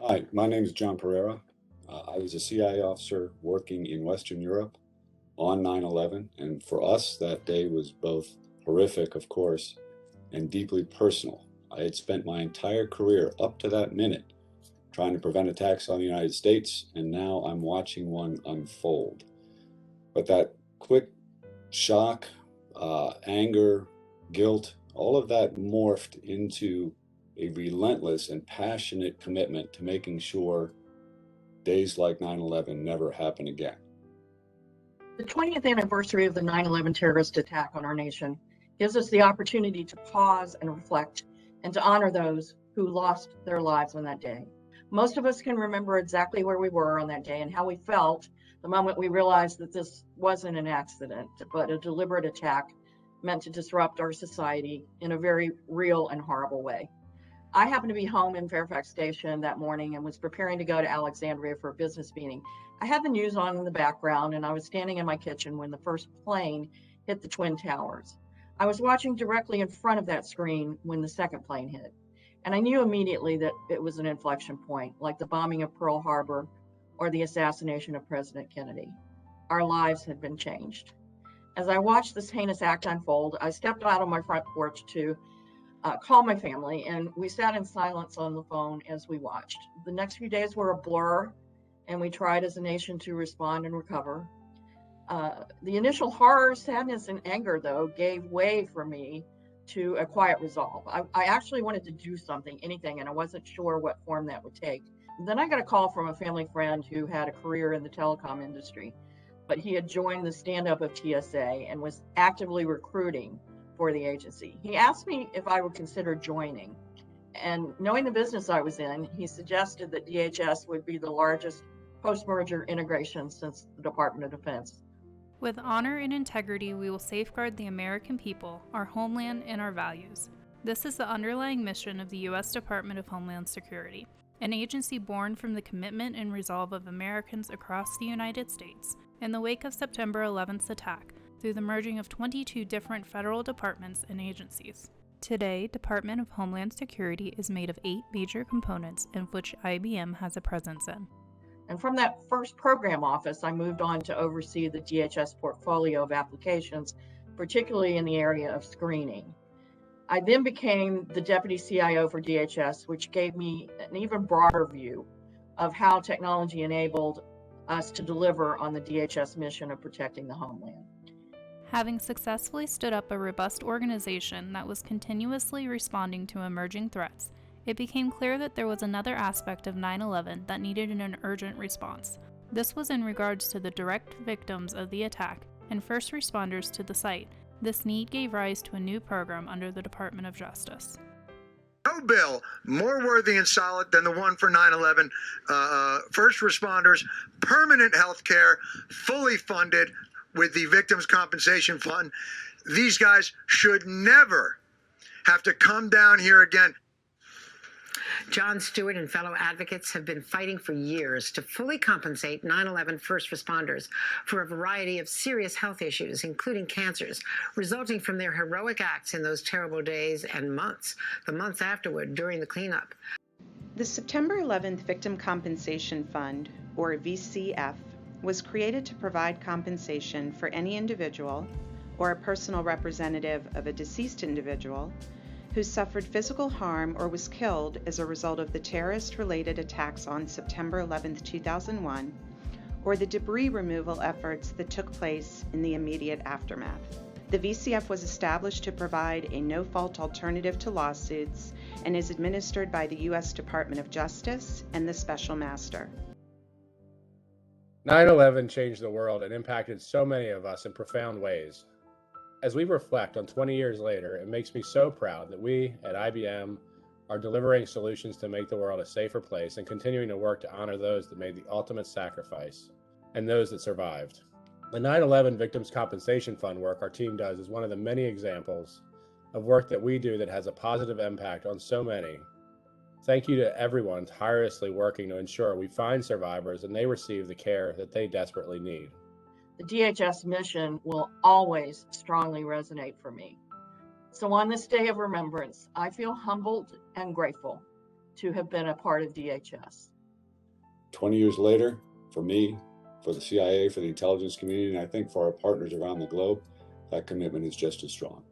Hi, my name is John Pereira. I was a CIA officer working in Western Europe on 9/11, and for us, that day was both horrific, of course, and deeply personal. I had spent my entire career up to that minute trying to prevent attacks on the United States, and now I'm watching one unfold. But that quick shock, anger, guilt, all of that morphed into a relentless and passionate commitment to making sure days like 9/11 never happen again. The 20th anniversary of the 9/11 terrorist attack on our nation gives us the opportunity to pause and reflect and to honor those who lost their lives on that day. Most of us can remember exactly where we were on that day and how we felt the moment we realized that this wasn't an accident, but a deliberate attack meant to disrupt our society in a very real and horrible way. I happened to be home in Fairfax Station that morning and was preparing to go to Alexandria for a business meeting. I had the news on in the background, and I was standing in my kitchen when the first plane hit the Twin Towers. I was watching directly in front of that screen when the second plane hit, and I knew immediately that it was an inflection point, like the bombing of Pearl Harbor or the assassination of President Kennedy. Our lives had been changed. As I watched this heinous act unfold, I stepped out on my front porch to call my family, and we sat in silence on the phone as we watched. The next few days were a blur, and we tried as a nation to respond and recover. The initial horror, sadness, and anger, though, gave way for me to a quiet resolve. I actually wanted to do something, anything, and I wasn't sure what form that would take. Then I got a call from a family friend who had a career in the telecom industry, but he had joined the stand-up of TSA and was actively recruiting for the agency. He asked me if I would consider joining, and knowing the business I was in, he suggested that DHS would be the largest post-merger integration since the Department of Defense. With honor and integrity, we will safeguard the American people, our homeland, and our values. This is the underlying mission of the U.S. Department of Homeland Security, an agency born from the commitment and resolve of Americans across the United States in the wake of September 11th's attack, through the merging of 22 different federal departments and agencies. Today, Department of Homeland Security is made of 8 major components in which IBM has a presence in. And from that first program office, I moved on to oversee the DHS portfolio of applications, particularly in the area of screening. I then became the Deputy CIO for DHS, which gave me an even broader view of how technology enabled us to deliver on the DHS mission of protecting the homeland. Having successfully stood up a robust organization that was continuously responding to emerging threats, it became clear that there was another aspect of 9/11 that needed an urgent response. This was in regards to the direct victims of the attack and first responders to the site. This need gave rise to a new program under the Department of Justice. No bill more worthy and solid than the one for 9/11. First responders, permanent health care, fully funded with the Victims Compensation Fund. These guys should never have to come down here again. Jon Stewart and fellow advocates have been fighting for years to fully compensate 9/11 first responders for a variety of serious health issues, including cancers, resulting from their heroic acts in those terrible days and months, the months afterward during the cleanup. The September 11th Victim Compensation Fund, or VCF, was created to provide compensation for any individual or a personal representative of a deceased individual who suffered physical harm or was killed as a result of the terrorist-related attacks on September 11, 2001, or the debris removal efforts that took place in the immediate aftermath. The VCF was established to provide a no-fault alternative to lawsuits and is administered by the U.S. Department of Justice and the Special Master. 9/11 changed the world and impacted so many of us in profound ways. As we reflect on 20 years later, it makes me so proud that we at IBM are delivering solutions to make the world a safer place and continuing to work to honor those that made the ultimate sacrifice and those that survived. The 9/11 Victims Compensation Fund work our team does is one of the many examples of work that we do that has a positive impact on so many. Thank you to everyone tirelessly working to ensure we find survivors and they receive the care that they desperately need. The DHS mission will always strongly resonate for me. So on this day of remembrance, I feel humbled and grateful to have been a part of DHS. 20 years later, for me, for the CIA, for the intelligence community, and I think for our partners around the globe, that commitment is just as strong.